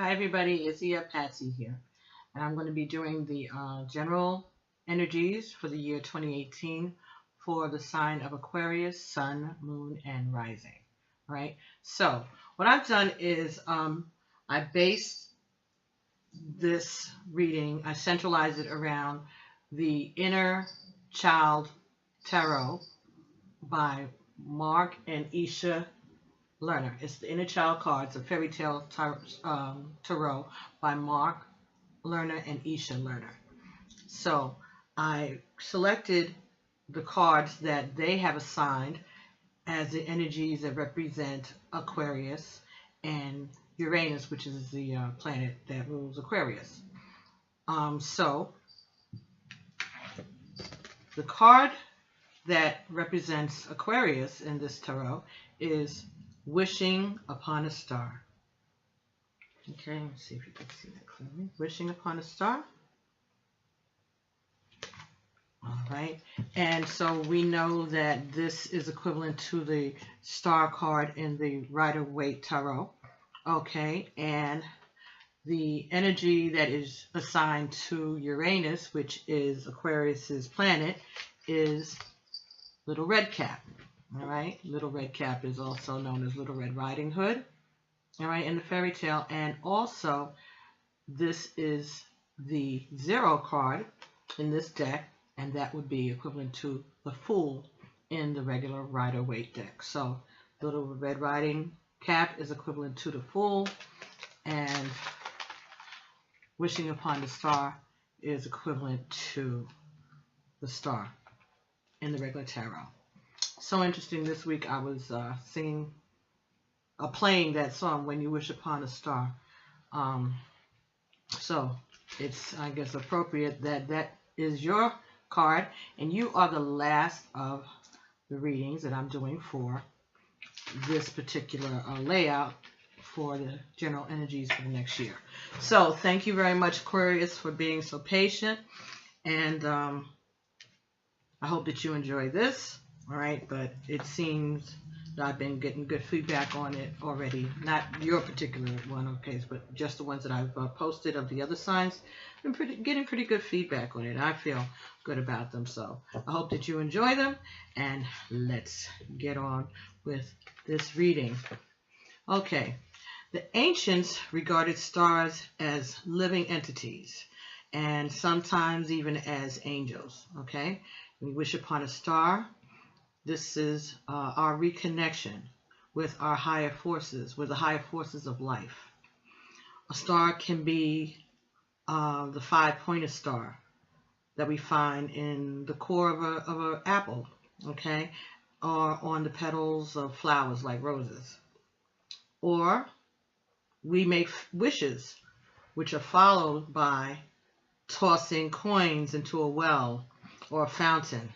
Hi everybody, it's Patsy here, and I'm going to be doing the general energies for the year 2018 for the sign of Aquarius, Sun, Moon, and Rising. All right, so what I've done is I based this reading, I centralized it around the Inner Child Tarot by Mark and Isha Lerner. It's the Inner Child cards, a fairy tale tarot by Mark Lerner and Isha Lerner. So I selected the cards that they have assigned as the energies that represent Aquarius and Uranus, which is the planet that rules Aquarius. So the card that represents Aquarius in this tarot is Wishing Upon a Star. Okay, let's see if you can see that clearly. Wishing upon a star. All right, and so we know that this is equivalent to the star card in the Rider-Waite Tarot. Okay, and the energy that is assigned to Uranus, which is Aquarius's planet, is Little Red Cap. All right, Little Red Cap is also known as Little Red Riding Hood. All right, in the fairy tale, and also this is the 0 card in this deck, and that would be equivalent to the Fool in the regular Rider-Waite deck. So Little Red Riding Cap is equivalent to the Fool, and Wishing Upon the Star is equivalent to the Star in the regular tarot. So interesting, this week I was playing that song, When You Wish Upon a Star. So it's, I guess, appropriate that that is your card, and you are the last of the readings that I'm doing for this particular layout for the general energies for the next year. So thank you very much, Aquarius, for being so patient, and I hope that you enjoy this. All right, but it seems that I've been getting good feedback on it already. Not your particular one, okay, but just the ones that I've posted of the other signs. I've been getting pretty good feedback on it. I feel good about them, so I hope that you enjoy them. And let's get on with this reading. Okay, the ancients regarded stars as living entities, and sometimes even as angels. Okay, we wish upon a star. This is our reconnection with our higher forces, with the higher forces of life. A star can be the 5-pointed star that we find in the core of an apple, okay, or on the petals of flowers like roses. Or we make wishes, which are followed by tossing coins into a well or a fountain.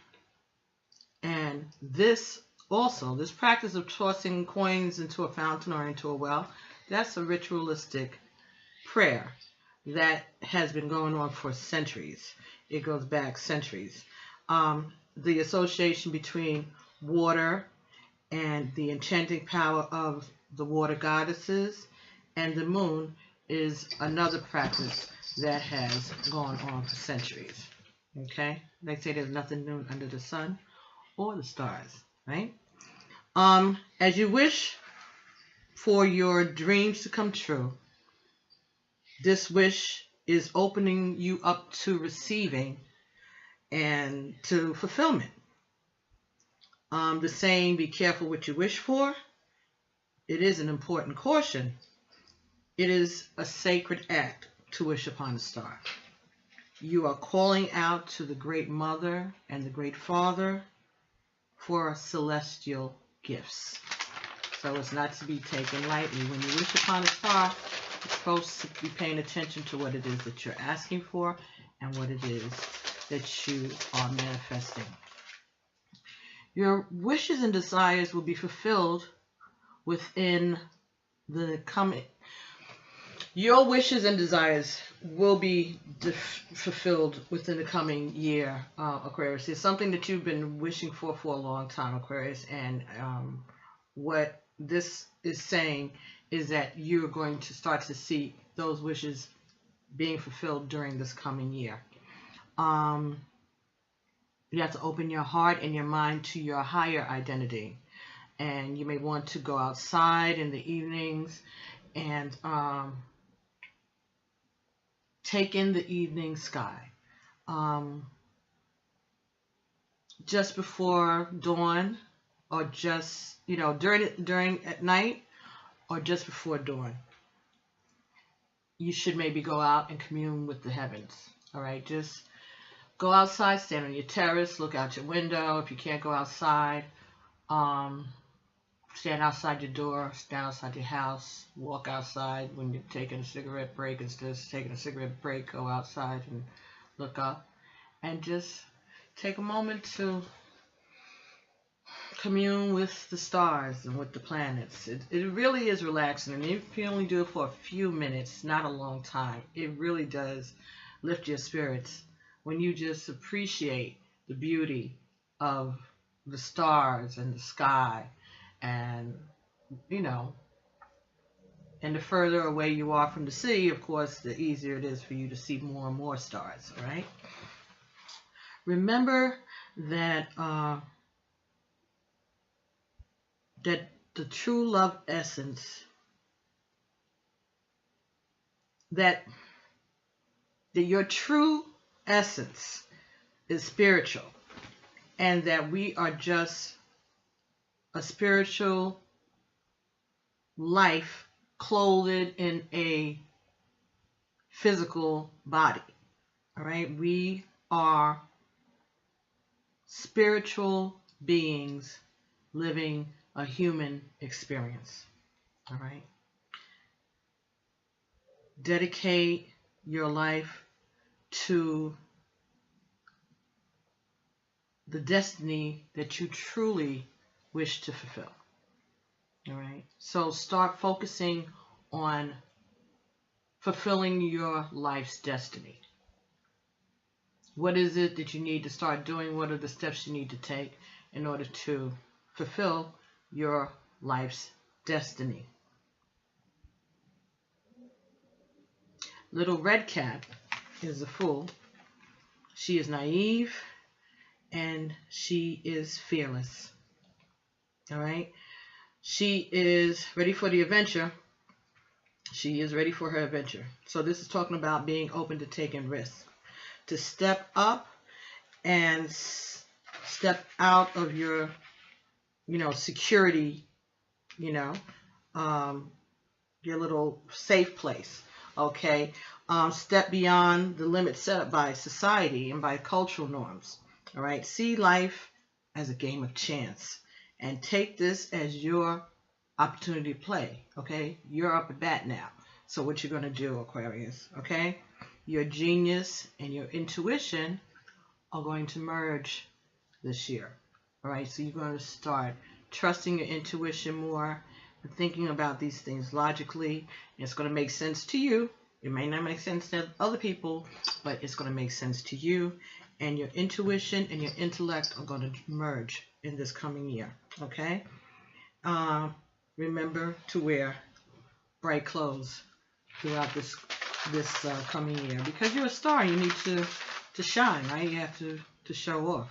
And this also, this practice of tossing coins into a fountain or into a well, that's a ritualistic prayer that has been going on for centuries. It goes back centuries. The association between water and the enchanting power of the water goddesses and the moon is another practice that has gone on for centuries. Okay? They say there's nothing new under the sun or the stars, right? As you wish for your dreams to come true, this wish is opening you up to receiving and to fulfillment. The saying, be careful what you wish for, it is an important caution. It is a sacred act to wish upon a star. You are calling out to the Great Mother and the Great Father for celestial gifts. So it's not to be taken lightly. When you wish upon a star, you're supposed to be paying attention to what it is that you're asking for and what it is that you are manifesting. Your wishes and desires will be fulfilled within the coming. Your wishes and desires will be fulfilled within the coming year, Aquarius. It's something that you've been wishing for a long time, Aquarius. And what this is saying is that you're going to start to see those wishes being fulfilled during this coming year. You have to open your heart and your mind to your higher identity. And you may want to go outside in the evenings and take in the evening sky. Just before dawn, or just, during at night, or just before dawn. You should maybe go out and commune with the heavens. All right, just go outside, stand on your terrace, look out your window. If you can't go outside, stand outside your door, stand outside your house, walk outside when you're taking a cigarette break. Instead of taking a cigarette break, go outside and look up and just take a moment to commune with the stars and with the planets. It really is relaxing, and if you only do it for a few minutes, not a long time, it really does lift your spirits when you just appreciate the beauty of the stars and the sky. And and the further away you are from the sea, of course, the easier it is for you to see more and more stars. All right, remember that that the true love essence, that your true essence is spiritual, and that we are just a spiritual life clothed in a physical body. All right, we are spiritual beings living a human experience. All right, dedicate your life to the destiny that you truly wish to fulfill. All right, so start focusing on fulfilling your life's destiny. What is it that you need to start doing? What are the steps you need to take in order to fulfill your life's destiny? Little Red Cat is a fool. She is naive and she is fearless. All right, she is ready for the adventure. She is ready for her adventure. So this is talking about being open to taking risks, to step up and step out of your security, your little safe place. Okay, step beyond the limits set up by society and by cultural norms. All right, see life as a game of chance and take this as your opportunity to play. Okay, you're up at bat now. So what you're going to do, Aquarius? Okay, your genius and your intuition are going to merge this year. All right, so you're going to start trusting your intuition more and thinking about these things logically. It's going to make sense to you. It may not make sense to other people, but it's going to make sense to you. And your intuition and your intellect are going to merge in this coming year. Okay? Remember to wear bright clothes throughout this coming year, because you're a star. You need to shine, right? You have to show off.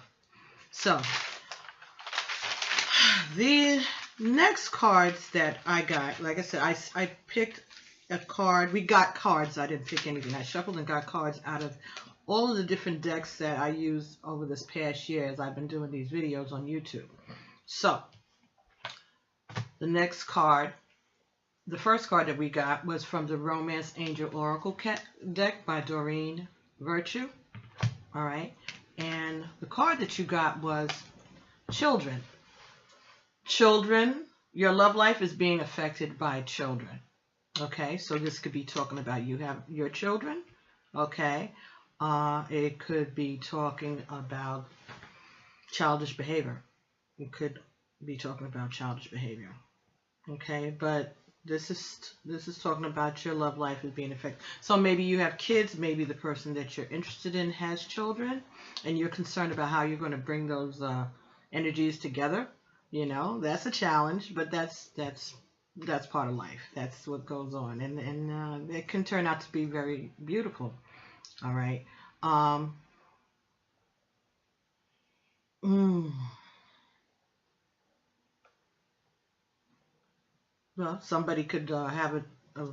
So the next cards that I got, like I said, I picked a card. We got cards. I didn't pick anything. I shuffled and got cards out of all of the different decks that I used over this past year as I've been doing these videos on YouTube. So the next card, the first card that we got was from the Romance Angel Oracle deck by Doreen Virtue. All right, and the card that you got was children. Children, your love life is being affected by children. Okay, so this could be talking about you have your children. Okay, it could be talking about childish behavior. It could be talking about childish behavior. Okay, but this is talking about your love life is being affected. So maybe you have kids, maybe the person that you're interested in has children, and you're concerned about how you're going to bring those energies together. That's a challenge, but that's that's part of life. That's what goes on, and it can turn out to be very beautiful. All right. Mm, well, somebody could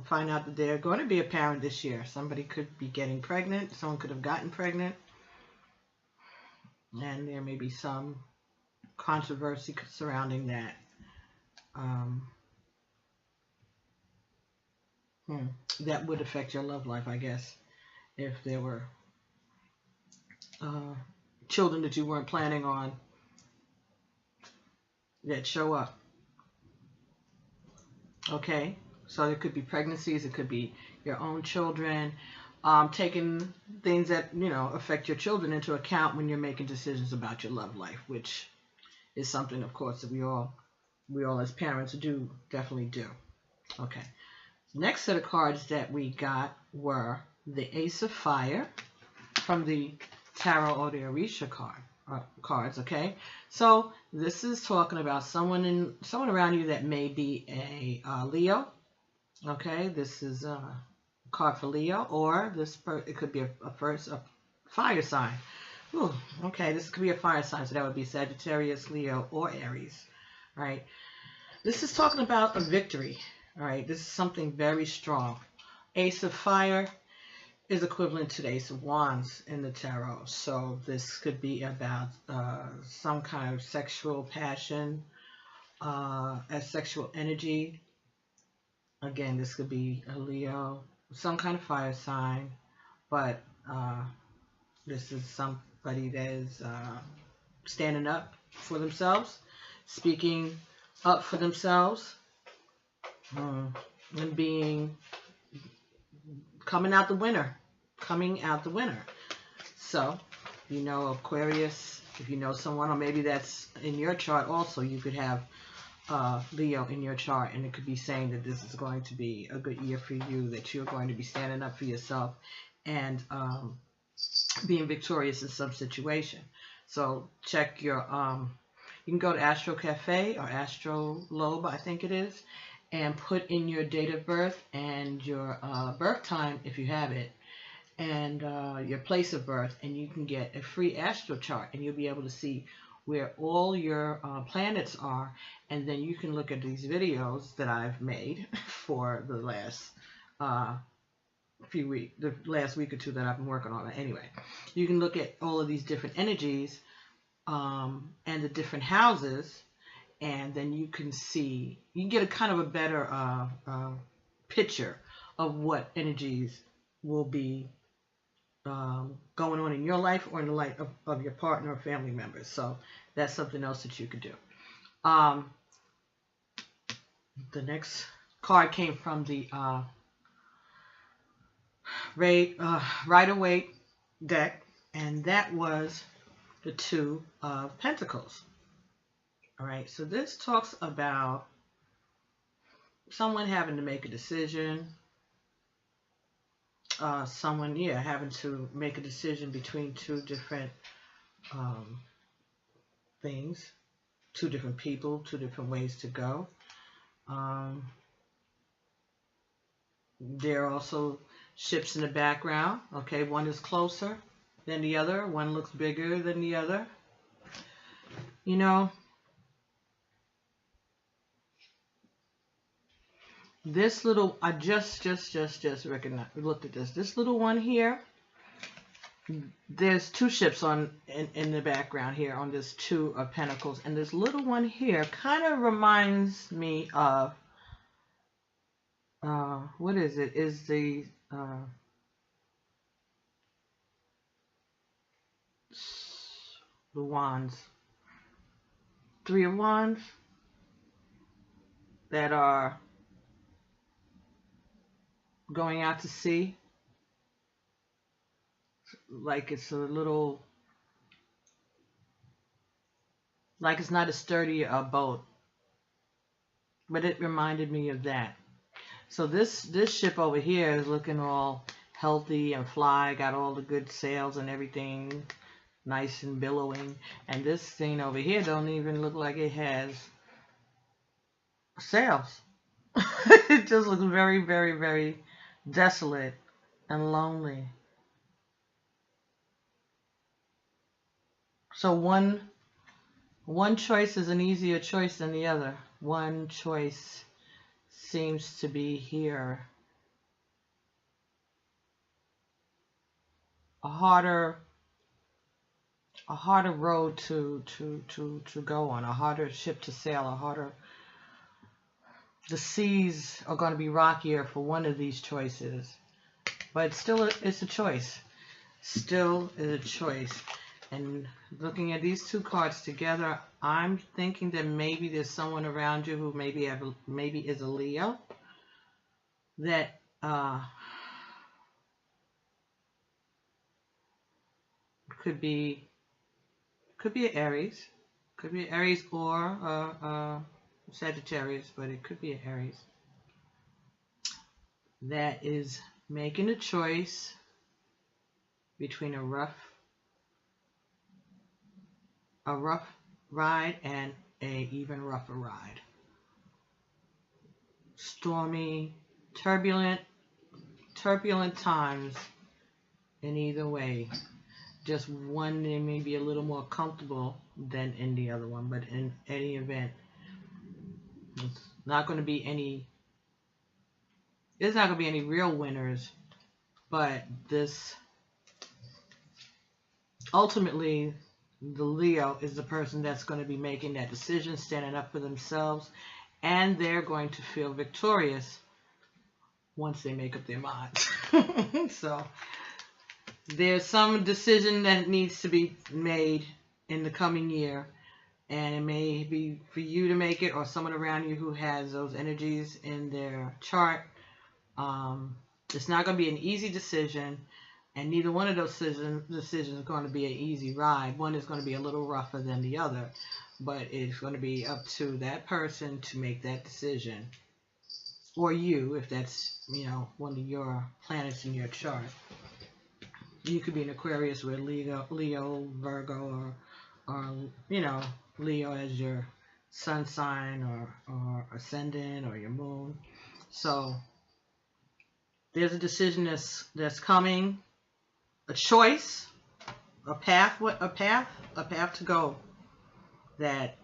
find out that they're going to be a parent this year. Somebody could be getting pregnant. Someone could have gotten pregnant, and there may be some controversy surrounding that. Um, that would affect your love life, I guess, if there were children that you weren't planning on that show up. Okay, so it could be pregnancies, it could be your own children, taking things that affect your children into account when you're making decisions about your love life, which is something, of course, that we all as parents definitely do. Okay. Next set of cards that we got were the Ace of Fire from the Tarot or the Orisha cards. Okay, so this is talking about someone around you that may be a Leo. Okay, this is a card for Leo, or it could be a fire sign. Ooh, okay, this could be a fire sign, so that would be Sagittarius, Leo, or Aries. Right. This is talking about a victory. All right, this is something very strong. Ace of Fire is equivalent to the Ace of Wands in the tarot. So this could be about some kind of sexual passion, a sexual energy. Again, this could be a Leo, some kind of fire sign, but this is somebody that is standing up for themselves, speaking up for themselves, and coming out the winner. So, Aquarius, if you know someone, or maybe that's in your chart also, you could have Leo in your chart, and it could be saying that this is going to be a good year for you, that you're going to be standing up for yourself and being victorious in some situation. So check your, you can go to Astro Cafe or Astro Lobe, I think it is, and put in your date of birth and your birth time if you have it, and your place of birth, and you can get a free astro chart, and you'll be able to see where all your planets are, and then you can look at these videos that I've made for the last the last week or two that I've been working on it. Anyway, you can look at all of these different energies and the different houses, and then you can get a kind of a better picture of what energies will be going on in your life or in the life of your partner or family members. So that's something else that you could do. The next card came from the Rider-Waite deck, and that was the Two of Pentacles. All right, so this talks about someone having to make a decision. Someone, having to make a decision between two different things, two different people, two different ways to go. There are also ships in the background. Okay, one is closer than the other. One looks bigger than the other. This little, I just looked at this. This little one here, there's two ships in the background here on this Two of Pentacles, and this little one here kind of reminds me of what is it? Is the wands, Three of Wands that are going out to sea. Like it's a little, like it's not as sturdy a boat, but it reminded me of that. So this ship over here is looking all healthy and fly, got all the good sails and everything, nice and billowing. And this thing over here don't even look like it has sails. It just looks very, very, very desolate and lonely. So one choice is an easier choice than the other. One choice seems to be here a harder road to go on, a harder ship to sail, a harder. The seas are going to be rockier for one of these choices, but still it's a choice. Still is a choice. And looking at these two cards together, I'm thinking that maybe there's someone around you who maybe is a Leo that could be an Aries, or Sagittarius, but it could be an Aries that is making a choice between a rough ride and a even rougher ride. Stormy, turbulent times in either way. Just one they may be a little more comfortable than in the other one, but in any event, it's not going to be any real winners, but this ultimately the Leo is the person that's going to be making that decision, standing up for themselves, and they're going to feel victorious once they make up their minds. So there's some decision that needs to be made in the coming year, and it may be for you to make it or someone around you who has those energies in their chart. It's not going to be an easy decision, and neither one of those decisions are going to be an easy ride. One is going to be a little rougher than the other, but it's going to be up to that person to make that decision, or you, if that's, one of your planets in your chart. You could be an Aquarius with Leo, Virgo, or Leo as your sun sign or ascendant or your moon. So there's a decision that's coming, a choice, a path to go that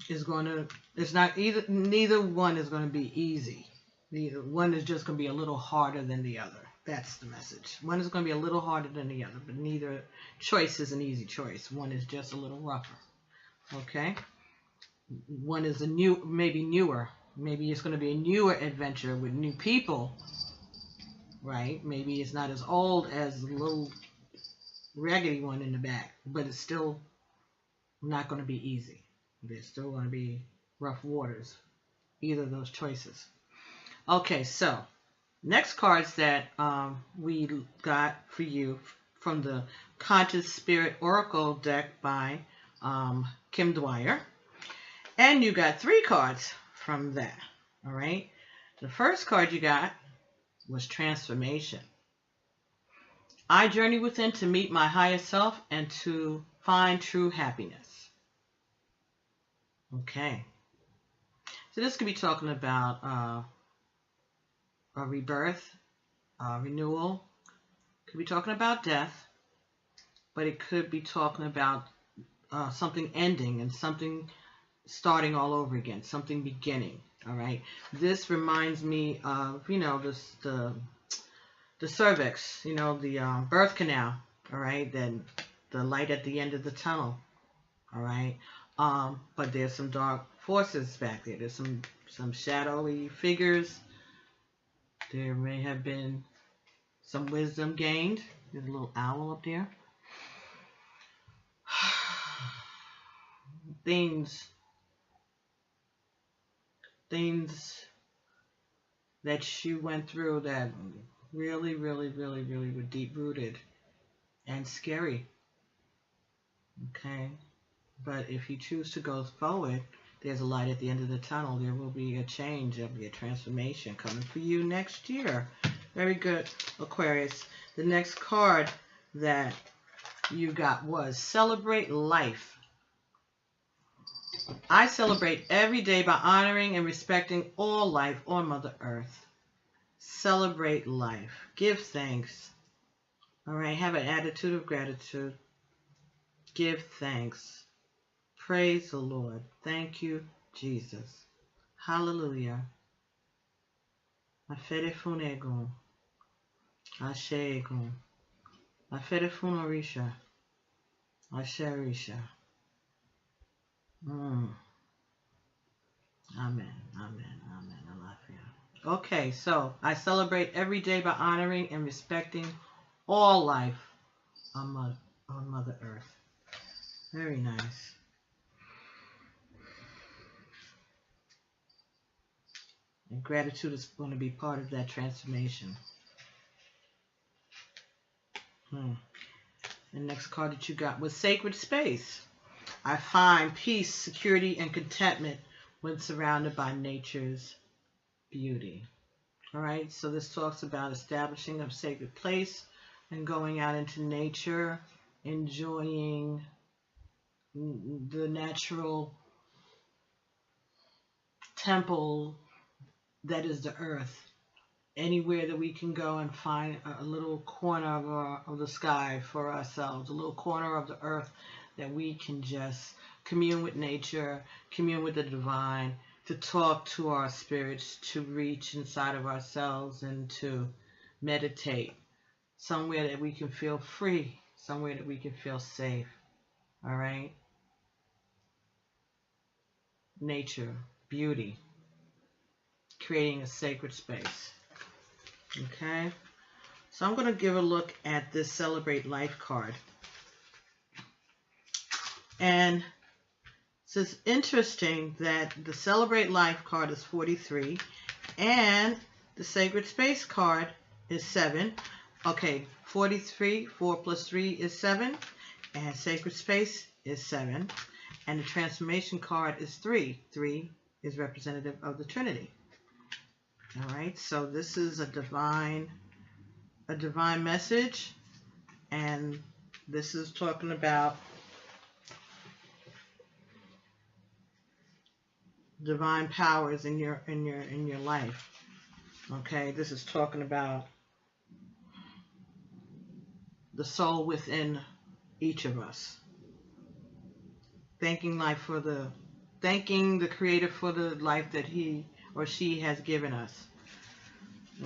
is going to. It's not either. Neither one is going to be easy. Neither one is just going to be a little harder than the other. That's the message. One is going to be a little harder than the other, but neither choice is an easy choice. One is just a little rougher. Okay? One is maybe newer. Maybe it's going to be a newer adventure with new people, right? Maybe it's not as old as the little raggedy one in the back, but it's still not going to be easy. There's still going to be rough waters, either of those choices. Okay, so next cards that we got for you from the Conscious Spirit Oracle deck by Kim Dreyer. And you got 3 cards from that, all right? The first card you got was Transformation. I journey within to meet my higher self and to find true happiness. Okay. So this could be talking about a rebirth, renewal. Could be talking about death, but it could be talking about something ending and something starting all over again, something beginning. All right. This reminds me of the cervix, the birth canal. All right. Then the light at the end of the tunnel. All right. But there's some dark forces back there. There's some shadowy figures. There may have been some wisdom gained. There's a little owl up there. Things that you went through that really, really, really, really were deep-rooted and scary. Okay? But if you choose to go forward, there's a light at the end of the tunnel. There will be a change. There will be a transformation coming for you next year. Very good, Aquarius. The next card that you got was Celebrate Life. I celebrate every day by honoring and respecting all life on Mother Earth. Celebrate life. Give thanks. All right, have an attitude of gratitude. Give thanks. Praise the Lord. Thank you, Jesus. Hallelujah. Afere funegon. Ashegon. Afere funorisha. Asherisha. Amen. Amen. Amen. Alafia. Okay, so I celebrate every day by honoring and respecting all life on Mother Earth. Very nice. And gratitude is going to be part of that transformation. The next card that you got was Sacred Space. I find peace, security, and contentment when surrounded by nature's beauty. All right, so this talks about establishing a sacred place and going out into nature, enjoying the natural temple that is the earth. Anywhere that we can go and find a little corner of the sky for ourselves, a little corner of the earth that we can just commune with nature, commune with the divine, to talk to our spirits, to reach inside of ourselves and to meditate. Somewhere that we can feel free, somewhere that we can feel safe. All right? Nature, beauty, creating a sacred space. Okay, so I'm going to give a look at this Celebrate Life card. And it's interesting that the Celebrate Life card is 43 and the Sacred Space card is 7. Okay, 43, 4 plus 3 is 7, and Sacred Space is 7. And the Transformation card is 3. 3 is representative of the Trinity. All right, so this is a divine message, and this is talking about divine powers in your life. Okay, this is talking about the soul within each of us. Thanking the Creator for the life that he or she has given us,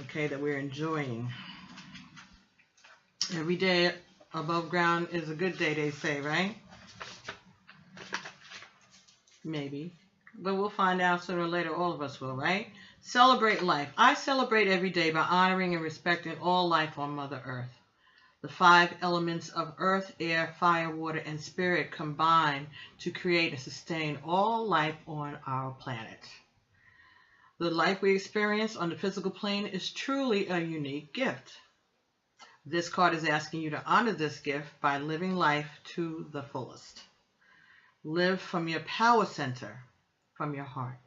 okay, that we're enjoying. Every day above ground is a good day, they say, right? Maybe. But we'll find out sooner or later, all of us will, right? Celebrate life. I celebrate every day by honoring and respecting all life on Mother Earth. The 5 elements of earth, air, fire, water, and spirit combine to create and sustain all life on our planet. The life we experience on the physical plane is truly a unique gift. This card is asking you to honor this gift by living life to the fullest. Live from your power center, from your heart.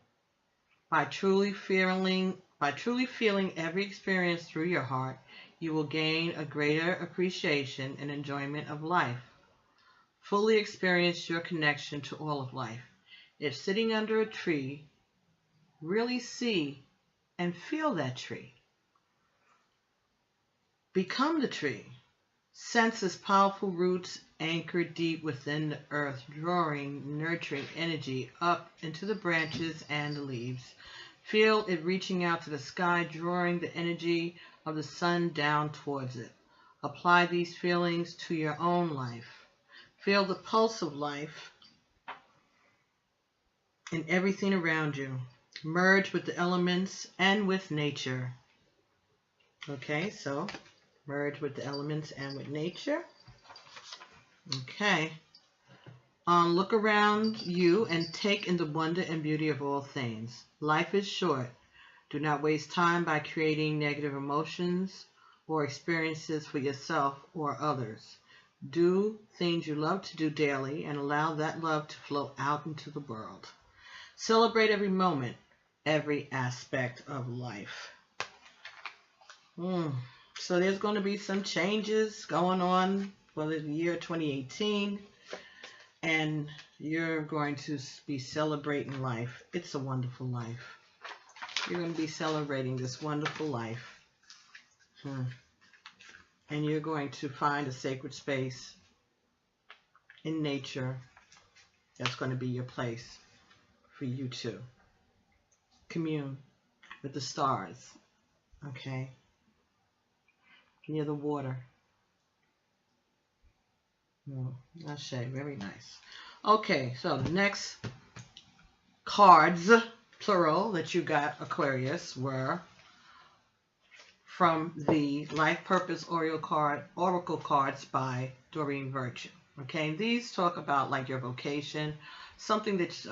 By truly feeling every experience through your heart, you will gain a greater appreciation and enjoyment of life. Fully experience your connection to all of life. If sitting under a tree, really see and feel that tree. Become the tree. Sense its powerful roots anchored deep within the earth, drawing nurturing energy up into the branches and the leaves. Feel it reaching out to the sky, drawing the energy of the sun down towards it. Apply these feelings to your own life. Feel the pulse of life in everything around you. Merge with the elements and with nature. Okay, so merge with the elements and with nature. Okay. Look around you and take in the wonder and beauty of all things. Life is short. Do not waste time by creating negative emotions or experiences for yourself or others. Do things you love to do daily and allow that love to flow out into the world. Celebrate every moment, every aspect of life. So there's going to be some changes going on for the year 2018. and you're going to be celebrating life. It's a wonderful life. You're going to be celebrating this wonderful life. And you're going to find a sacred space in nature that's going to be your place for you to commune with the stars, okay, near the water. Ashe, very nice. Okay, so the next cards, plural, that you got, Aquarius, were from the Life Purpose Oracle cards by Doreen Virtue. Okay, these talk about like your vocation, something that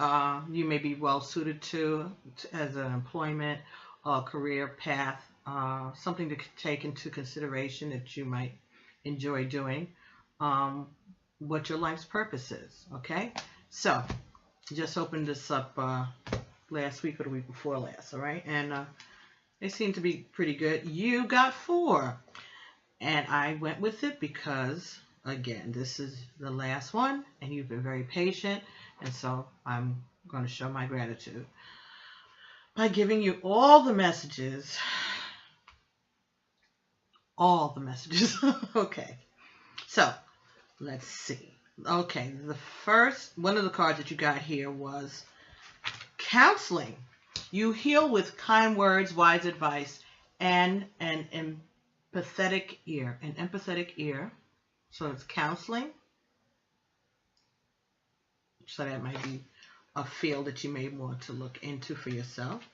you may be well suited to as an employment or career path, something to take into consideration that you might enjoy doing, what your life's purpose is. Okay, so just opened this up last week or the week before last, all right, and they seem to be pretty good. You got 4, and I went with it because, again, this is the last one, and you've been very patient, and so I'm going to show my gratitude by giving you all the messages. All the messages. Okay, so let's see. Okay, the first one of the cards that you got here was counseling. You heal with kind words, wise advice, and an empathetic ear. An empathetic ear. So it's counseling. So that might be a field that you may want to look into for yourself.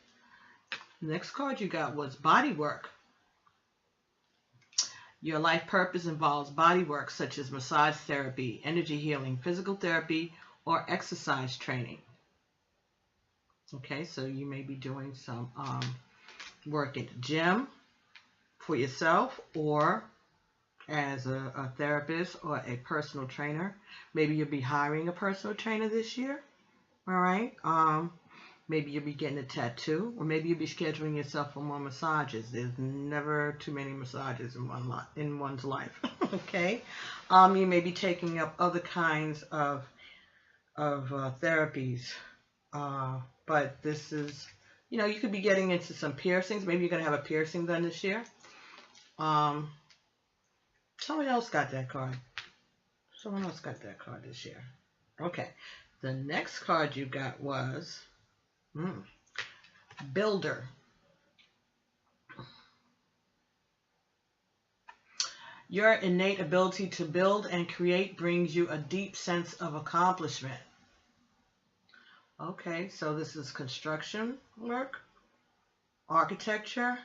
The next card you got was body work. Your life purpose involves body work such as massage therapy, energy healing, physical therapy, or exercise training. Okay, so you may be doing some work at the gym for yourself or as a therapist or a personal trainer. Maybe you'll be hiring a personal trainer this year. All right. Maybe you'll be getting a tattoo, or maybe you'll be scheduling yourself for more massages. There's never too many massages in one's life. Okay. You may be taking up other kinds of therapies. But this is, you know, you could be getting into some piercings. Maybe you're going to have a piercing done this year. Someone else got that card. Someone else got that card this year. Okay. The next card you got was builder. Your innate ability to build and create brings you a deep sense of accomplishment. Okay, so this is construction work, architecture,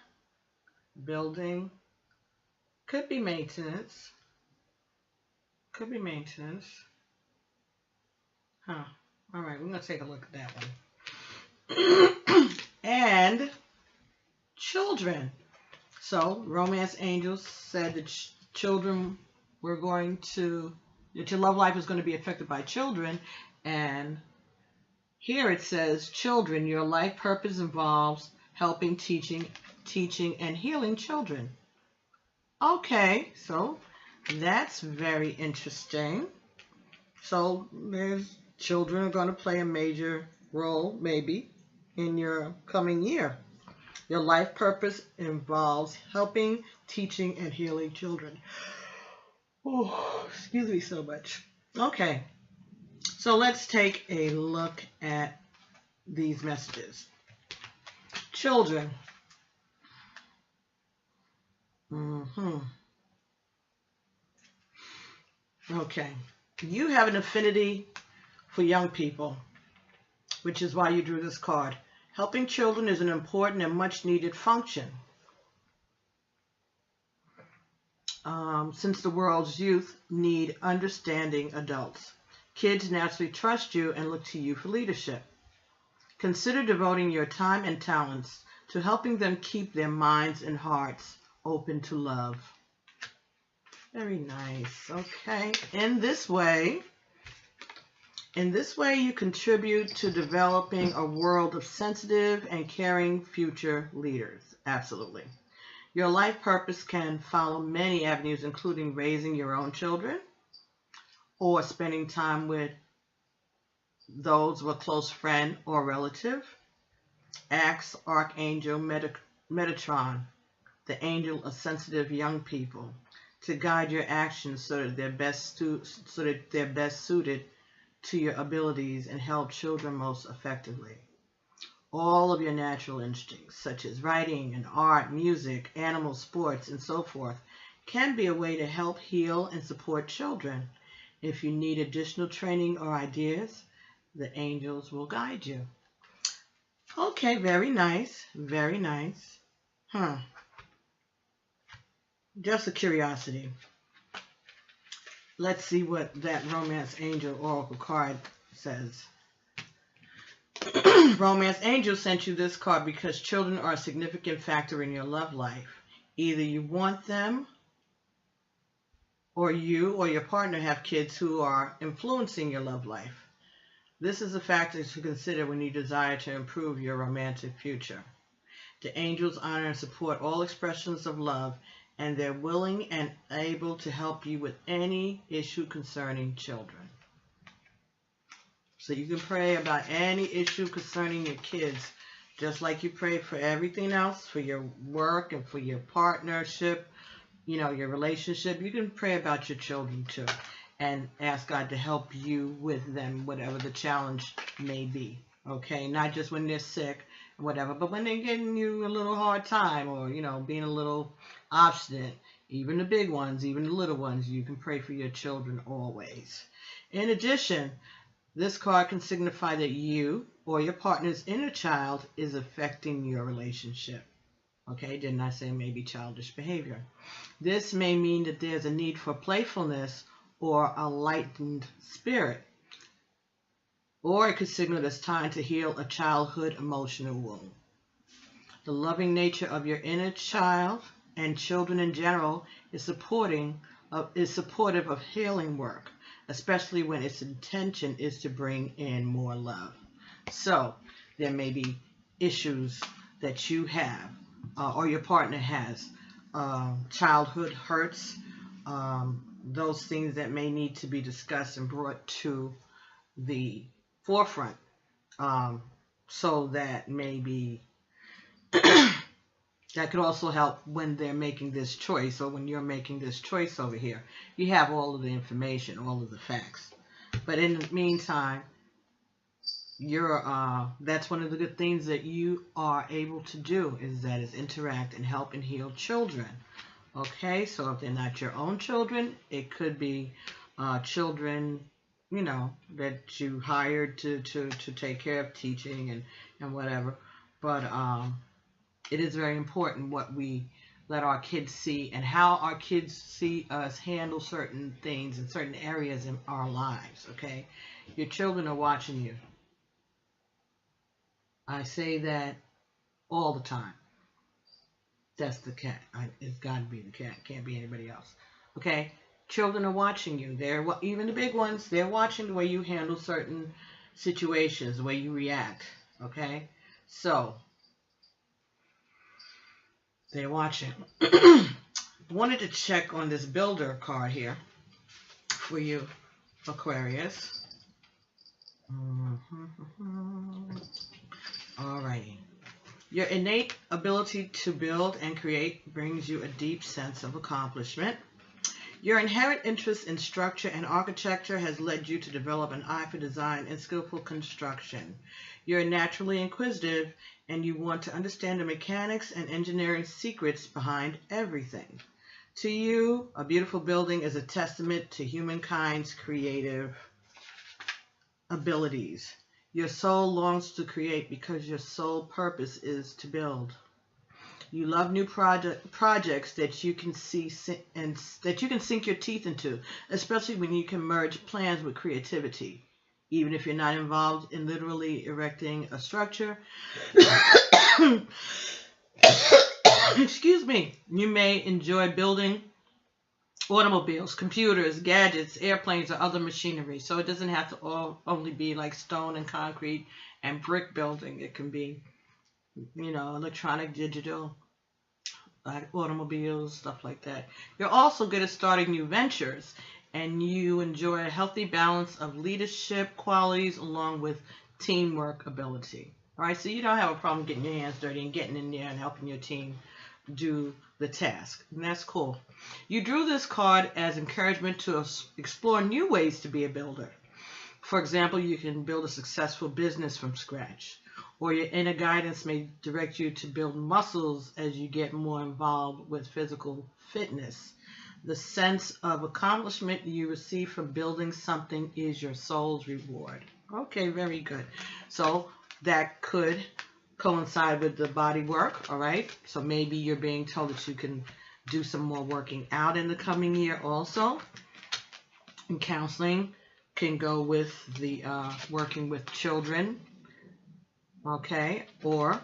building, could be maintenance, Huh, all right, we're going to take a look at that one. And children. So, Romance Angels said that children were going to, that your love life is going to be affected by children, and here it says, children, your life purpose involves helping, teaching, and healing children. Okay, so that's very interesting. So there's children are going to play a major role, maybe, in your coming year. Your life purpose involves helping, teaching, and healing children. Oh, excuse me so much. Okay. So let's take a look at these messages. Children. Okay. You have an affinity for young people, which is why you drew this card. Helping children is an important and much needed function. Since the world's youth need understanding adults. Kids naturally trust you and look to you for leadership. Consider devoting your time and talents to helping them keep their minds and hearts open to love. Very nice. Okay. In this way, you contribute to developing a world of sensitive and caring future leaders. Absolutely. Your life purpose can follow many avenues, including raising your own children, or spending time with those of a close friend or relative. Ask Archangel Metatron, the angel of sensitive young people, to guide your actions so that they're best suited to your abilities and help children most effectively. All of your natural instincts, such as writing and art, music, animal sports, and so forth, can be a way to help heal and support children. If you need additional training or ideas, the angels will guide you. Okay, very nice. Very nice. Just a curiosity. Let's see what that Romance Angel Oracle card says. Romance Angel sent you this card because children are a significant factor in your love life. Either you want them, or you or your partner have kids who are influencing your love life. This is a factor to consider when you desire to improve your romantic future. The angels honor and support all expressions of love, and they're willing and able to help you with any issue concerning children. So you can pray about any issue concerning your kids, just like you pray for everything else, for your work and for your partnership, your relationship. You can pray about your children too, and ask God to help you with them, whatever the challenge may be. Okay, not just when they're sick, whatever, but when they're giving you a little hard time, or being a little obstinate. Even the big ones, even the little ones, you can pray for your children always. In addition, this card can signify that you or your partner's inner child is affecting your relationship. Okay, didn't I say maybe childish behavior? This may mean that there's a need for playfulness or a lightened spirit. Or it could signal it's time to heal a childhood emotional wound. The loving nature of your inner child and children in general is supportive of healing work, especially when its intention is to bring in more love. So there may be issues that you have or your partner has, childhood hurts, those things that may need to be discussed and brought to the forefront, so that maybe that could also help when they're making this choice, or when you're making this choice over here. You have all of the information, all of the facts. But in the meantime, that's one of the good things that you are able to do, is interact and help and heal children. Okay, so if they're not your own children, it could be children, that you hired to take care of, teaching and whatever. But it is very important what we let our kids see, and how our kids see us handle certain things in certain areas in our lives. Okay, your children are watching you. I say that all the time. That's the cat. It's got to be the cat. Can't be anybody else. Okay? Children are watching you. Even the big ones, they're watching the way you handle certain situations, the way you react. Okay? So, they're watching. Wanted to check on this builder card here for you, Aquarius. Alrighty. Your innate ability to build and create brings you a deep sense of accomplishment. Your inherent interest in structure and architecture has led you to develop an eye for design and skillful construction. You're naturally inquisitive, and you want to understand the mechanics and engineering secrets behind everything. To you, a beautiful building is a testament to humankind's creative abilities. Your soul longs to create because your sole purpose is to build. You love new projects that you can see and that you can sink your teeth into, especially when you can merge plans with creativity. Even if you're not involved in literally erecting a structure, excuse me, you may enjoy building automobiles, computers, gadgets, airplanes, or other machinery. So it doesn't have to only be like stone and concrete and brick building. It can be, electronic, digital, automobiles, stuff like that. You're also good at starting new ventures, and you enjoy a healthy balance of leadership qualities along with teamwork ability. All right, so you don't have a problem getting your hands dirty and getting in there and helping your team do the task, and that's cool. You drew this card as encouragement to explore new ways to be a builder. For example, you can build a successful business from scratch, or your inner guidance may direct you to build muscles as you get more involved with physical fitness. The sense of accomplishment you receive from building something is your soul's reward. Okay, very good. So that could coincide with the body work, all right? So maybe you're being told that you can do some more working out in the coming year also. And counseling can go with the working with children, okay? Or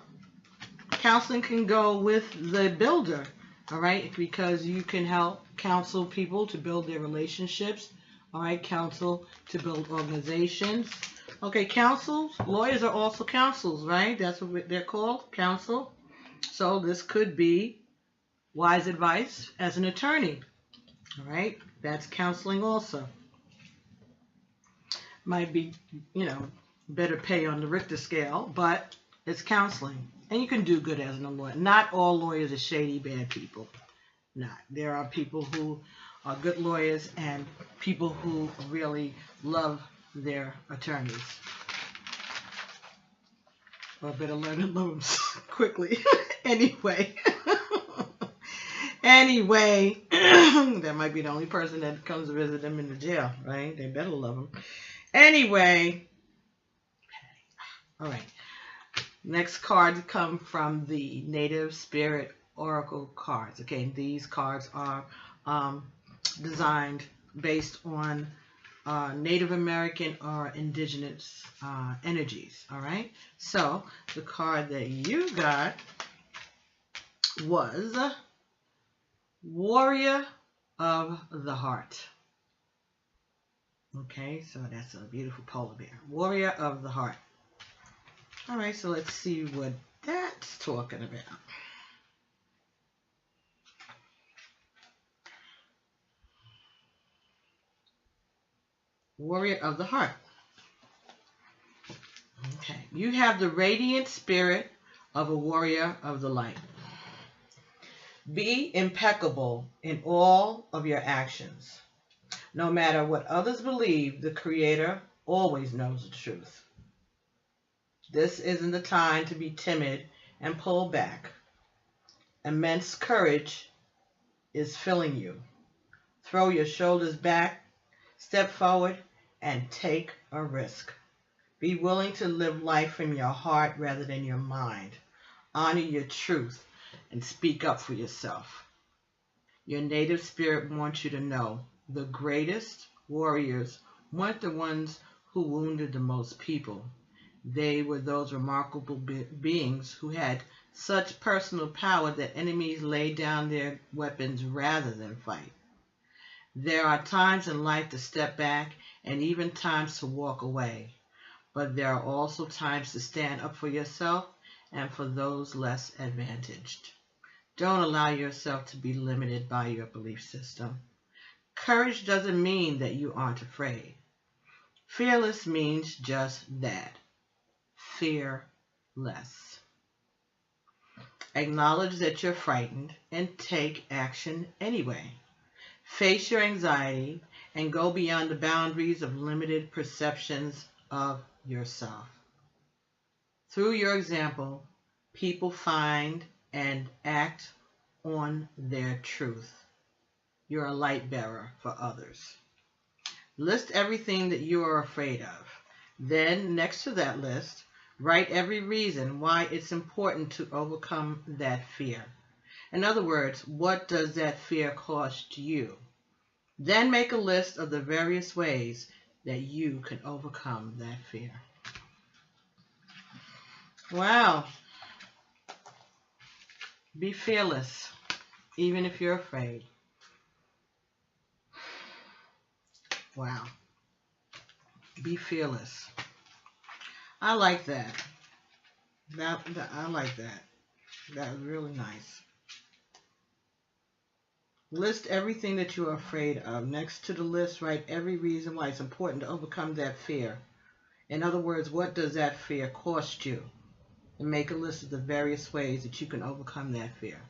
counseling can go with the builder, all right? Because you can help counsel people to build their relationships, all right? Counsel to build organizations. Okay, counsels, lawyers are also counsels, right? That's what they're called, counsel. So this could be wise advice as an attorney, all right? That's counseling also. Might be, you know, better pay on the Richter scale, but it's counseling. And you can do good as a lawyer. Not all lawyers are shady, bad people. Not. There are people who are good lawyers and people who really love their attorneys. Or better learn to love them quickly. Anyway. Anyway, that might be the only person that comes to visit them in the jail, right? They better love them. Anyway. All right. Next cards come from the Native Spirit Oracle cards. Okay, these cards are designed based on Native American or indigenous energies, all right? So the card that you got was Warrior of the Heart. Okay, so that's a beautiful polar bear. Warrior of the Heart. All right, so let's see what that's talking about. Warrior of the Heart. Okay, you have the radiant spirit of a warrior of the light. Be impeccable in all of your actions. No matter what others believe, the Creator always knows the truth. This isn't the time to be timid and pull back. Immense courage is filling you. Throw your shoulders back, step forward, and take a risk. Be willing to live life from your heart rather than your mind. Honor your truth and speak up for yourself. Your native spirit wants you to know the greatest warriors weren't the ones who wounded the most people. They were those remarkable beings who had such personal power that enemies laid down their weapons rather than fight. There are times in life to step back and even times to walk away. But there are also times to stand up for yourself and for those less advantaged. Don't allow yourself to be limited by your belief system. Courage doesn't mean that you aren't afraid. Fearless means just that. Fear less. Acknowledge that you're frightened and take action anyway. Face your anxiety and go beyond the boundaries of limited perceptions of yourself. Through your example, people find and act on their truth. You're a light bearer for others. List everything that you are afraid of. Then, next to that list, write every reason why it's important to overcome that fear. In other words, what does that fear cost you? Then make a list of the various ways that you can overcome that fear. Wow. Be fearless, even if you're afraid. Wow. Be fearless. I like that. I like that. That was really nice. List everything that you are afraid of. Next to the list, write every reason why it's important to overcome that fear. In other words, what does that fear cost you? And make a list of the various ways that you can overcome that fear.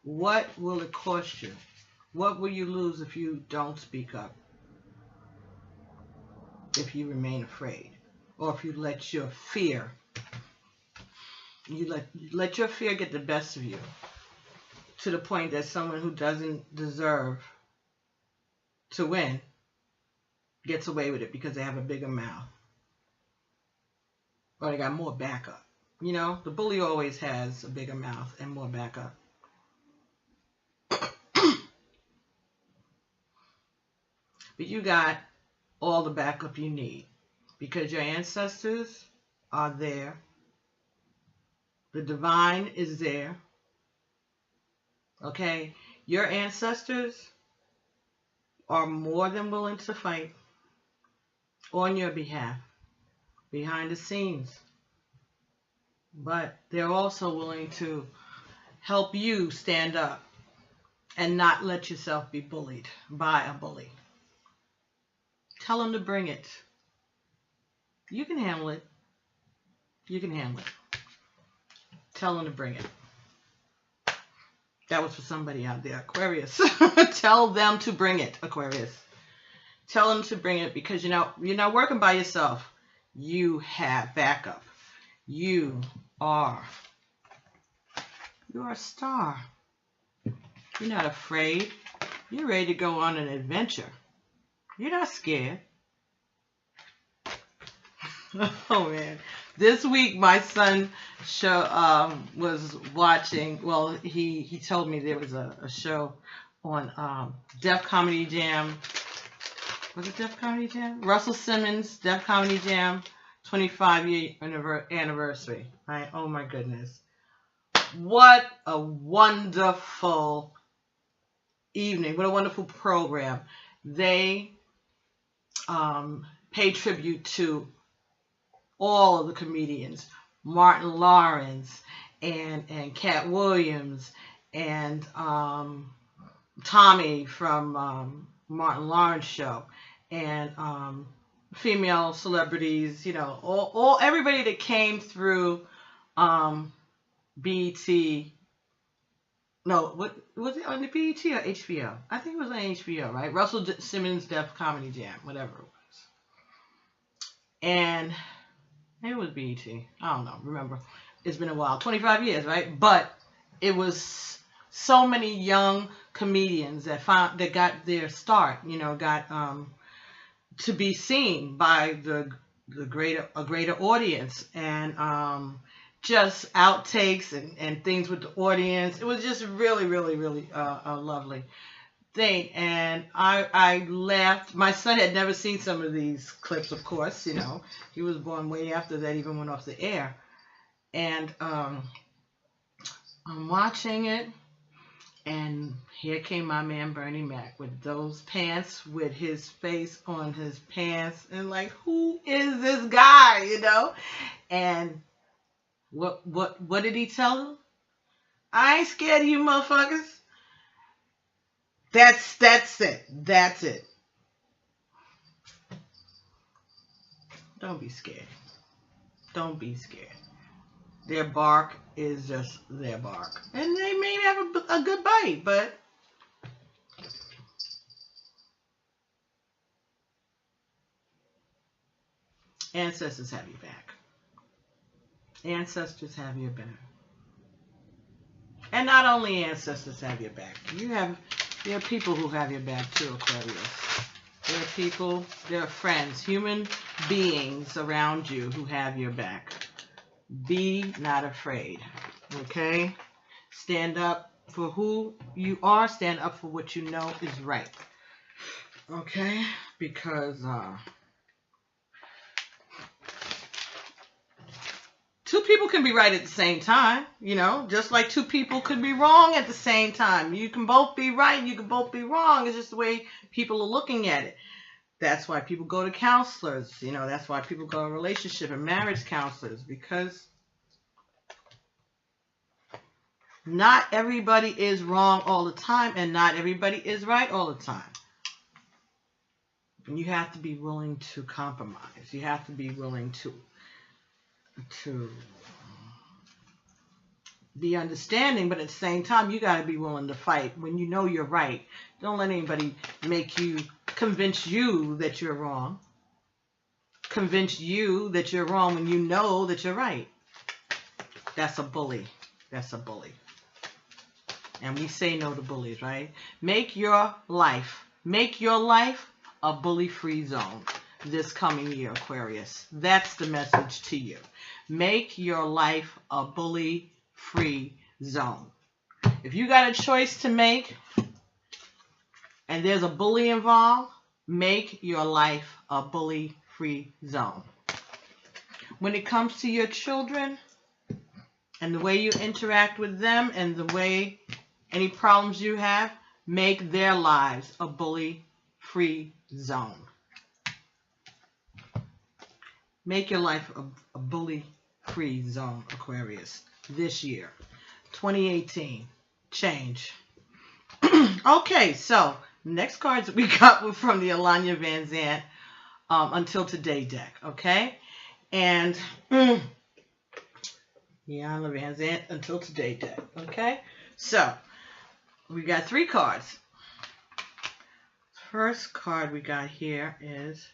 What will it cost you? What will you lose if you don't speak up? If you remain afraid? Or if you let your fear, let your fear get the best of you to the point that someone who doesn't deserve to win gets away with it because they have a bigger mouth. Or they got more backup. You know, the bully always has a bigger mouth and more backup. But you got all the backup you need because your ancestors are there. The divine is there. Okay? Your ancestors are more than willing to fight on your behalf, behind the scenes. But they're also willing to help you stand up and not let yourself be bullied by a bully. Tell them to bring it. You can handle it. You can handle it. Tell them to bring it. That was for somebody out there, Aquarius. Tell them to bring it, Aquarius. Tell them to bring it because you're not working by yourself. You have backup. You are a star. You're not afraid. You're ready to go on an adventure. You're not scared. Oh man. This week my son was watching, well, he told me there was a show on Def Comedy Jam. Was it Def Comedy Jam? Russell Simmons, Def Comedy Jam, 25-year anniversary. Right? Oh my goodness. What a wonderful evening. What a wonderful program. They pay tribute to all of the comedians, Martin Lawrence and Cat Williams and Tommy from Martin Lawrence show and female celebrities, you know, all everybody that came through BET. No, what was it on the BET or HBO? I think it was on HBO, right? Russell Simmons Def Comedy Jam, whatever it was. And maybe it was BET. I don't know. Remember, it's been a while. 25 years, right? But it was so many young comedians that got their start. You know, got to be seen by a greater audience, and just outtakes and things with the audience. It was just really, really, really a lovely thing. And I laughed. My son had never seen some of these clips, of course. You know, he was born way after that even went off the air. And I'm watching it, and here came my man Bernie Mac with those pants, with his face on his pants, and like, who is this guy? You know, and what did he tell them? I ain't scared of you motherfuckers. That's it. That's it. Don't be scared. Don't be scared. Their bark is just their bark. And they may have a good bite, but ancestors have your back. Ancestors have your back. And not only ancestors have your back. There are people who have your back too, Aquarius. There are people, there are friends, human beings around you who have your back. Be not afraid, okay? Stand up for who you are. Stand up for what you know is right, okay? Because two people can be right at the same time, you know, just like two people could be wrong at the same time. You can both be right, you can both be wrong. It's just the way people are looking at it. That's why people go to counselors, you know, that's why people go to relationship and marriage counselors, because Not everybody is wrong all the time, and not everybody is right all the time. And you have to be willing to compromise. You have to be willing to be understanding, but at the same time, you got to be willing to fight when you know you're right. Don't let anybody convince you that you're wrong. Convince you that you're wrong when you know that you're right. That's a bully. That's a bully. And we say no to bullies, right? Make your life a bully-free zone this coming year, Aquarius. That's the message to you. Make your life a bully-free zone. If you got a choice to make and there's a bully involved, make your life a bully-free zone. When it comes to your children and the way you interact with them and the way any problems you have, make their lives a bully-free zone. Make your life a bully-free zone, Aquarius, this year. 2018. Change. Okay, so next cards that we got were from the Iyanla Vanzant Until Today deck, okay? And Iyanla Vanzant Until Today deck, okay? So, we got 3 cards. First card we got here is,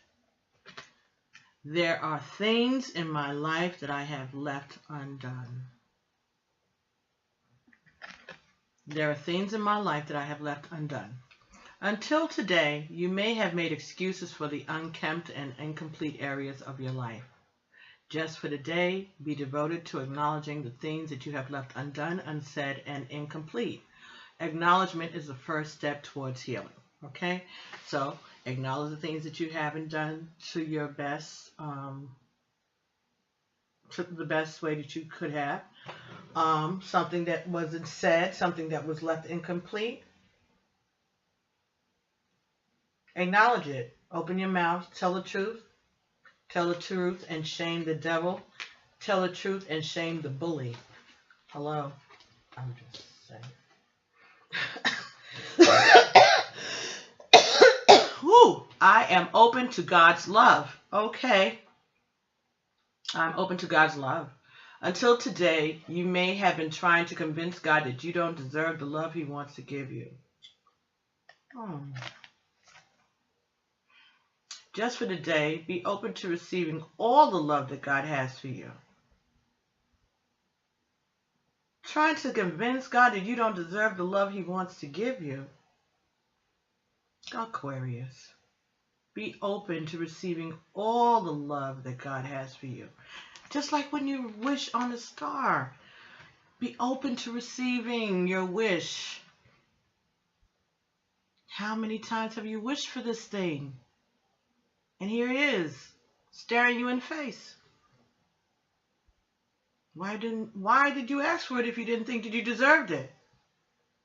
there are things in my life that I have left undone. There are things in my life that I have left undone. Until today, you may have made excuses for the unkempt and incomplete areas of your life. Just for the day, be devoted to acknowledging the things that you have left undone, unsaid, and incomplete. Acknowledgement is the first step towards healing. Okay? So, acknowledge the things that you haven't done to your best, to the best way that you could have. Something that wasn't said, something that was left incomplete. Acknowledge it. Open your mouth. Tell the truth. Tell the truth and shame the devil. Tell the truth and shame the bully. Hello? I'm just saying. Whew, I am open to God's love. Okay. I'm open to God's love. Until today, you may have been trying to convince God that you don't deserve the love He wants to give you. Just for the day, be open to receiving all the love that God has for you. Trying to convince God that you don't deserve the love He wants to give you. Aquarius, be open to receiving all the love that God has for you. Just like when you wish on a star. Be open to receiving your wish. How many times have you wished for this thing? And here it is, staring you in the face. Why did you ask for it if you didn't think that you deserved it?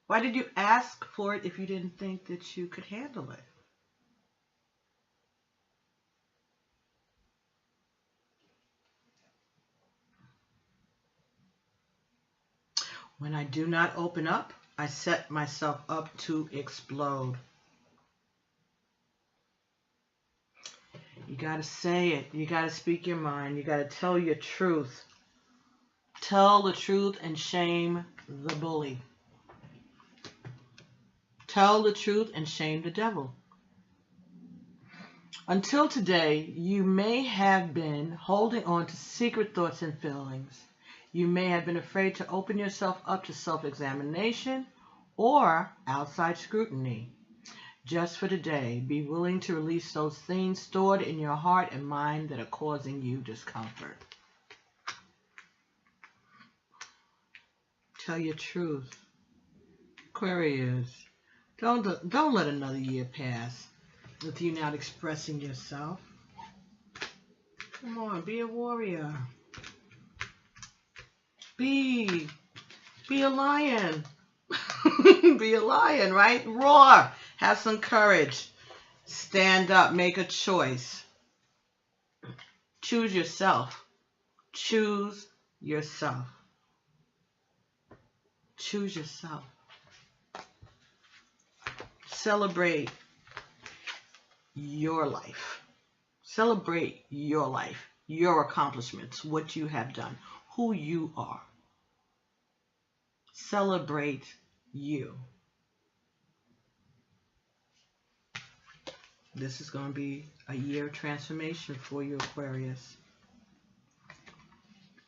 Why did you ask for it if you didn't think that you could handle it? When I do not open up, I set myself up to explode. You got to say it. You got to speak your mind. You got to tell your truth. Tell the truth and shame the bully. Tell the truth and shame the devil. Until today, you may have been holding on to secret thoughts and feelings. You may have been afraid to open yourself up to self-examination or outside scrutiny. Just for today, be willing to release those things stored in your heart and mind that are causing you discomfort. Tell your truth. Aquarius, don't let another year pass with you not expressing yourself. Come on, be a warrior. Be a lion. Be a lion, right? Roar. Have some courage. Stand up. Make a choice. Choose yourself. Choose yourself. Choose yourself. Celebrate your life. Celebrate your life, your accomplishments, what you have done, who you are. Celebrate you. This is going to be a year of transformation for you, Aquarius.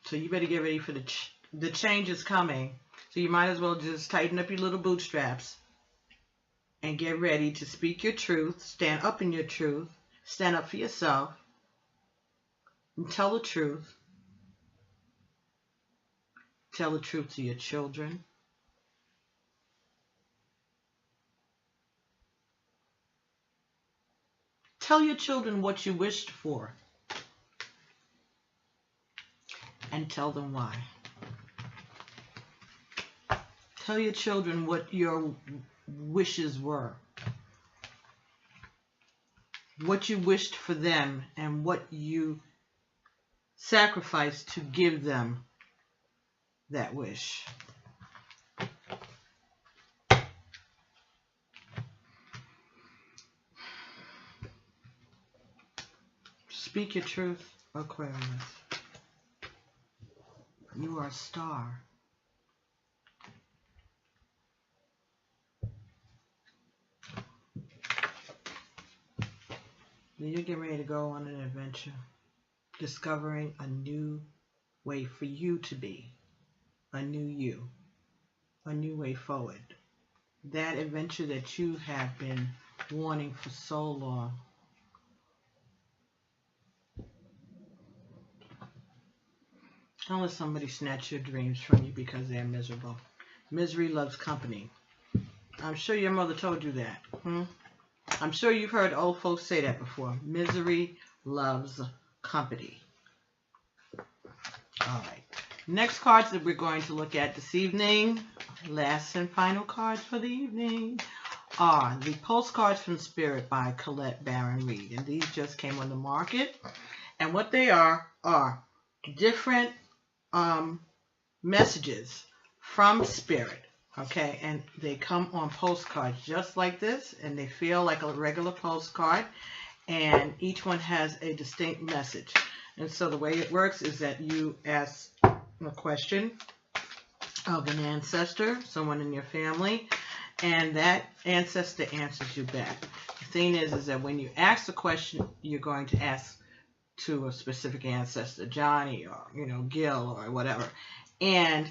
So you better get ready for the change is coming. So you might as well just tighten up your little bootstraps and get ready to speak your truth, stand up in your truth, stand up for yourself, and tell the truth. Tell the truth to your children. Tell your children what you wished for. And tell them why. Tell your children what your wishes were. What you wished for them and what you sacrificed to give them that wish. Speak your truth, Aquarius. You are a star. You're getting ready to go on an adventure, discovering a new way for you to be, a new you, a new way forward. That adventure that you have been wanting for so long. Don't let somebody snatch your dreams from you because they're miserable. Misery loves company. I'm sure your mother told you that. I'm sure you've heard old folks say that before. Misery loves company. All right. Next cards that we're going to look at this evening, last and final cards for the evening, are the Postcards from Spirit by Colette Reid. And these just came on the market. And what they are different messages from Spirit. Okay, and they come on postcards just like this, and they feel like a regular postcard, and each one has a distinct message. And so the way it works is that you ask a question of an ancestor, someone in your family, and that ancestor answers you back. The thing is that when you ask the question, you're going to ask to a specific ancestor, Johnny or, Gil or whatever, and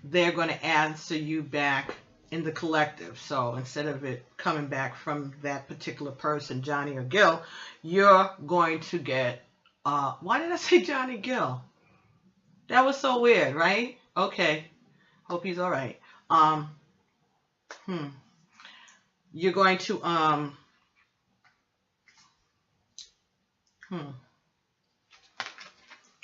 they're going to answer you back in the collective. So instead of it coming back from that particular person, Johnny or Gil, you're going to get, why did I say Johnny Gil? That was so weird, right? Okay. Hope he's all right. You're going to,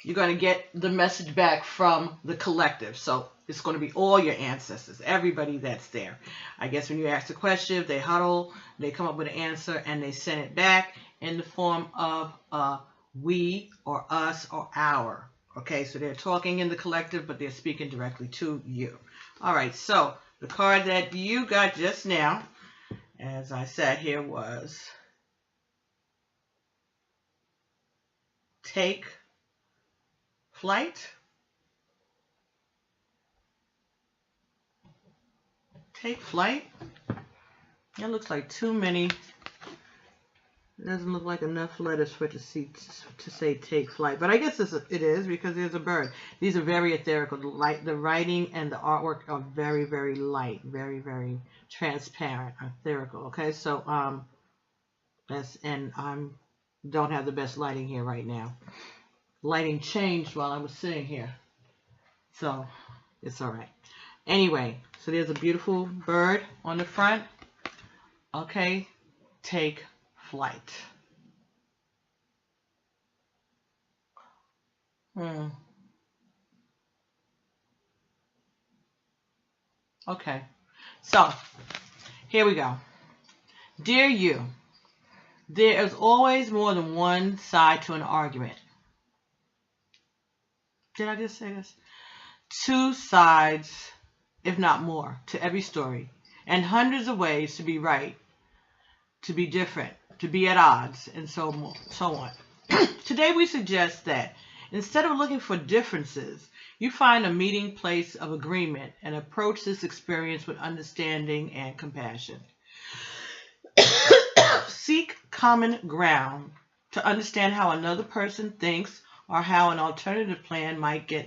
you're going to get the message back from the collective. So it's going to be all your ancestors, everybody that's there. I guess when you ask a question, if they huddle, they come up with an answer, and they send it back in the form of we or us or our. Okay, so they're talking in the collective, but they're speaking directly to you. All right, so the card that you got just now, as I said here, was Take Flight. Take flight. That looks like too many. It doesn't look like enough letters for it to say take flight. But I guess it is because there's a bird. These are very ethereal. The writing and the artwork are very, very light, very, very transparent, ethereal. Okay, so and don't have the best lighting here right now. Lighting changed while I was sitting here, so it's all right. Anyway, so there's a beautiful bird on the front. Okay, take flight. Okay, so here we go. Dear you, there is always more than one side to an argument. Did I just say this? Two sides if not more, to every story, and hundreds of ways to be right, to be different, to be at odds, and so on. Today we suggest that instead of looking for differences, you find a meeting place of agreement and approach this experience with understanding and compassion. Seek common ground to understand how another person thinks or how an alternative plan might be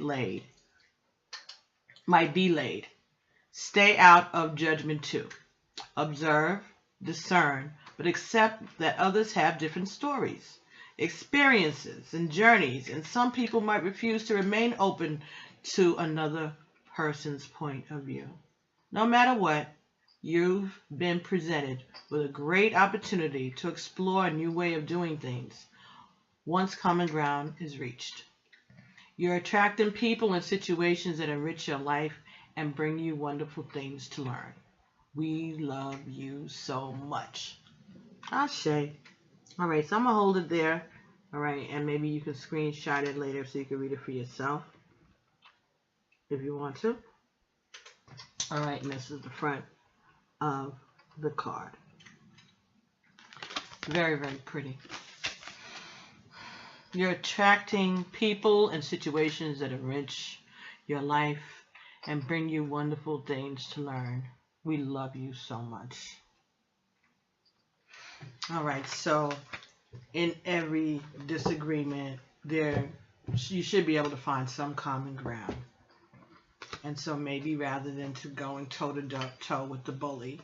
laid. Stay out of judgment too. Observe, discern, but accept that others have different stories, experiences, and journeys, and some people might refuse to remain open to another person's point of view. No matter what, you've been presented with a great opportunity to explore a new way of doing things once common ground is reached. You're attracting people and situations that enrich your life and bring you wonderful things to learn. We love you so much. Ashe. All right, so I'm going to hold it there. All right, and maybe you can screenshot it later so you can read it for yourself if you want to. All right, and this is the front of the card. Very, very pretty. You're attracting people and situations that enrich your life and bring you wonderful things to learn. We love you so much. All right, so in every disagreement, you should be able to find some common ground. And so maybe rather than going toe-to-toe with the bully,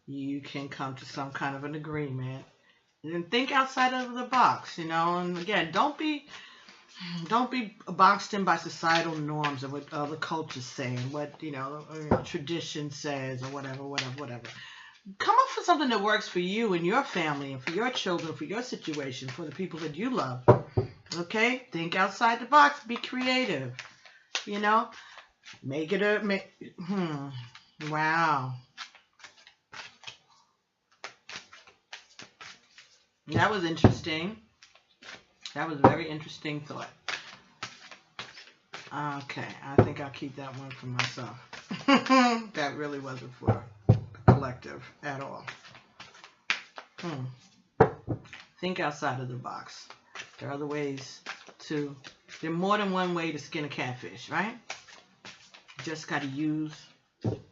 you can come to some kind of an agreement and think outside of the box, you know. And again, don't be boxed in by societal norms of what other cultures say and what, tradition says or whatever. Come up with something that works for you and your family and for your children, for your situation, for the people that you love. Okay? Think outside the box. Be creative. You know? Wow. That was interesting. That was a very interesting thought. Okay, I think I'll keep that one for myself. That really wasn't for the collective at all. Think outside of the box. There are other ways there's more than one way to skin a catfish, right? You just got to use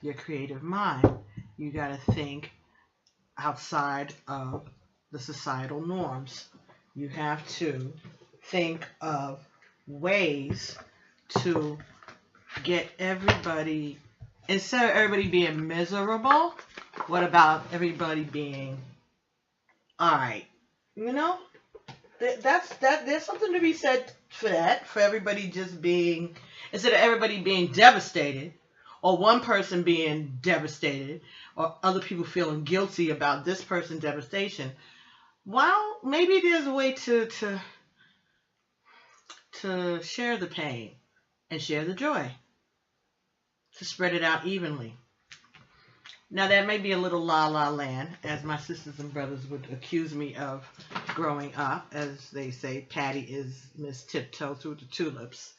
your creative mind. You got to think outside of the societal norms. You have to think of ways to get everybody, instead of everybody being miserable, what about everybody being all right? You know, there's something to be said for that, for everybody just being, instead of everybody being devastated, or one person being devastated, or other people feeling guilty about this person's devastation. Well, maybe there's a way to share the pain and share the joy, to spread it out evenly. Now, that may be a little la-la land, as my sisters and brothers would accuse me of growing up. As they say, Patty is Miss Tiptoe Through the Tulips.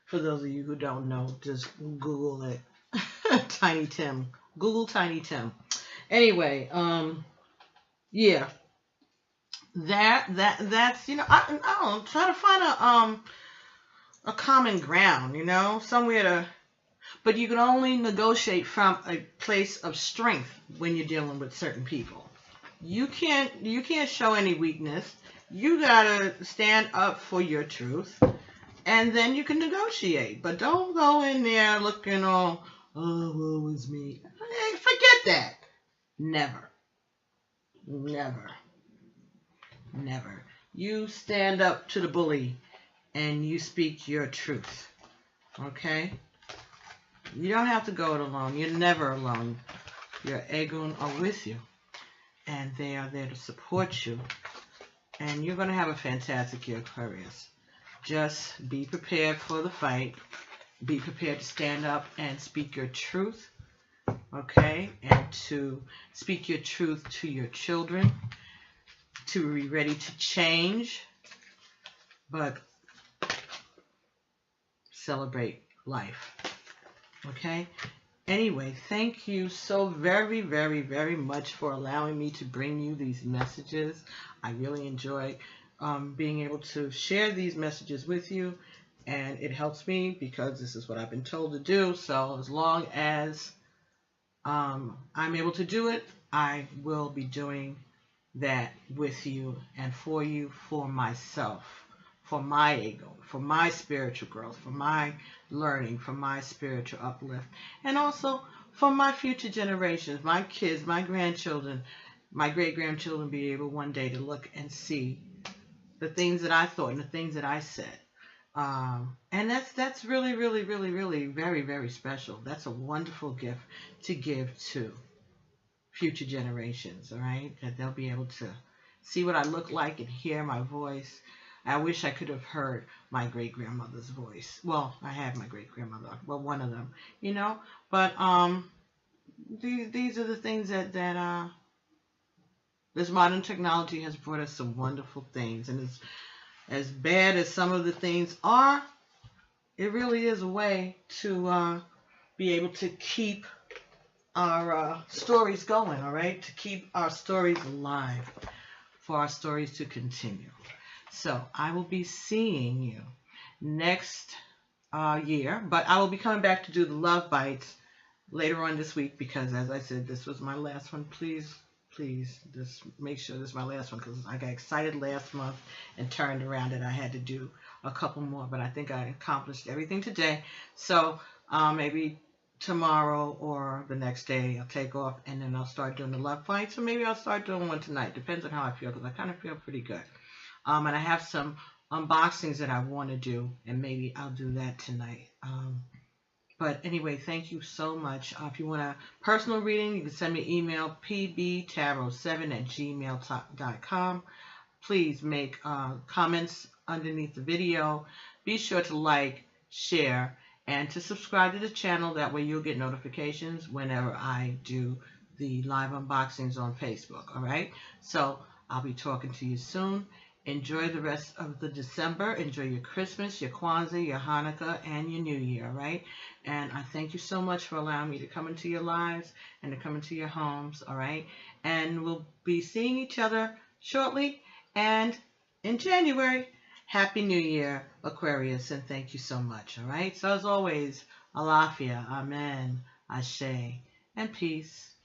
For those of you who don't know, just Google it. Tiny Tim. Google Tiny Tim. Anyway, yeah. That's, I don't know, try to find a common ground, somewhere to, but you can only negotiate from a place of strength when you're dealing with certain people. You can't show any weakness. You gotta stand up for your truth, and then you can negotiate. But don't go in there looking all, oh, woe is me. Hey, forget that. Never. You stand up to the bully and you speak your truth. Okay? You don't have to go it alone. You're never alone. Your Egun are with you, and they are there to support you. And you're going to have a fantastic year, Aquarius. Just be prepared for the fight. Be prepared to stand up and speak your truth. Okay? And to speak your truth to your children. To be ready to change. But celebrate life. Okay? Anyway, thank you so very, very, very much for allowing me to bring you these messages. I really enjoy being able to share these messages with you, and it helps me because this is what I've been told to do. So as long as I'm able to do it, I will be doing that with you and for you, for myself, for my ego, for my spiritual growth, for my learning, for my spiritual uplift, and also for my future generations, my kids, my grandchildren, my great-grandchildren be able one day to look and see the things that I thought and the things that I said. And that's really, really, really, really very, very special. That's a wonderful gift to give to future generations, all right? That they'll be able to see what I look like and hear my voice. I wish I could have heard my great-grandmother's voice. Well, I have my great-grandmother, well, one of them, you know? But these are the things that this modern technology has brought us some wonderful things. And as bad as some of the things are, it really is a way to be able to keep our stories going, all right? To keep our stories alive, for our stories to continue. So I will be seeing you next year, but I will be coming back to do the love bites later on this week because, as I said, this was my last one. Please just make sure this is my last one because I got excited last month and turned around and I had to do a couple more, but I think I accomplished everything today. So maybe tomorrow or the next day I'll take off and then I'll start doing the love fights, or maybe I'll start doing one tonight. Depends on how I feel because I kind of feel pretty good. And I have some unboxings that I want to do, and maybe I'll do that tonight. But anyway, thank you so much. If you want a personal reading, you can send me an email, pbtarot7@gmail.com. Please make comments underneath the video. Be sure to like, share, and to subscribe to the channel. That way you'll get notifications whenever I do the live unboxings on Facebook, all right? So I'll be talking to you soon. Enjoy the rest of the December. Enjoy your Christmas, your Kwanzaa, your Hanukkah, and your New Year, all right? And I thank you so much for allowing me to come into your lives and to come into your homes, all right? And we'll be seeing each other shortly. And in January, Happy New Year, Aquarius, and thank you so much, all right? So as always, Alafia, Amen, Ashe, and peace.